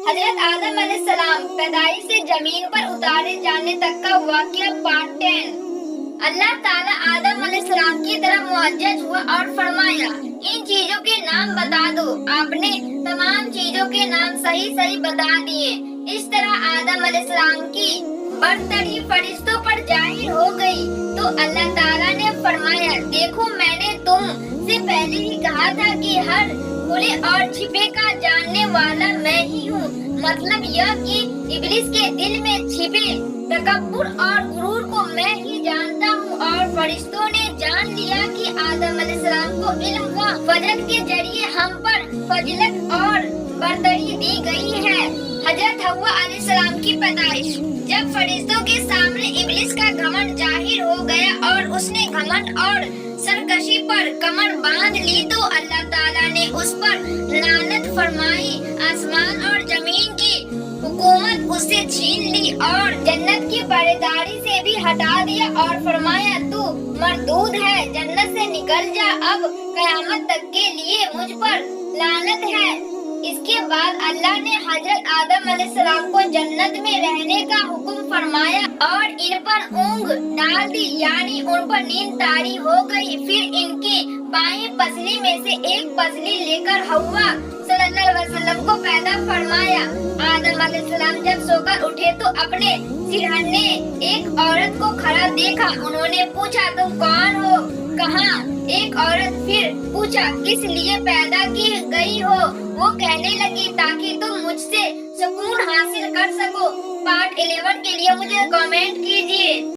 حضرت آدم علیہ السلام پیدائش سے زمین پر اتارے جانے تک کا واقعہ پارٹ 10۔ اللہ تعالیٰ آدم علیہ السلام کی طرف معجز ہوا اور فرمایا ان چیزوں کے نام بتا دو۔ آپ نے تمام چیزوں کے نام صحیح بتا دیے۔ اس طرح آدم علیہ السلام کی برتری فرشتوں پر ظاہر ہو گئی تو اللہ تعالیٰ نے فرمایا دیکھو میں نے تم سے پہلے ہی کہا تھا کہ ہر کھلے اور چھپے کا جاننے والا میں ہی ہوں۔ مطلب یہ کہ ابلیس کے دل میں چھپے تکبر اور غرور کو میں ہی جانتا ہوں، اور فرشتوں نے جان لیا کہ آدم علیہ السلام کو علم و فضل کے ذریعے ہم پر فضیلت اور برتری دی گئی ہے۔ حضرت حوا علیہ السلام کی پیدائش۔ جب فرشتوں کے سامنے ابلیس کا گھمنڈ ظاہر ہو گیا اور اس نے گھمنڈ اور سرکشی پر کمر باندھ لی تو اللہ تعالیٰ نے اس پر لعنت فرمائی، آسمان اور زمین کی حکومت اس سے چھین لی اور جنت کی پہرےداری سے بھی ہٹا دیا اور فرمایا تو مردود ہے، جنت سے نکل جا، اب قیامت تک کے لیے مجھ پر لعنت ہے۔ اس کے بعد اللہ نے حضرت آدم علیہ السلام کو جنت میں رہنے کا حکم فرمایا اور ان پر اونگ ڈال دی، یعنی ان پر نیند طاری ہو گئی۔ پھر ان کی بائیں پسلی میں سے ایک پسلی لے کر حوا صلی اللہ علیہ وسلم کو پیدا فرمایا۔ آدم علیہ السلام جب سو کر اٹھے تو اپنے سرہانے ایک عورت کو کھڑا دیکھا۔ انہوں نے پوچھا تم کون ہو، کہاں؟ ایک عورت پھر پوچھا کس لیے پیدا کی گئی ہو؟ وہ کہنے لگی تاکہ تم مجھ سے سکون حاصل کر سکو۔ پارٹ 11 کے لیے مجھے کمنٹ کیجیے۔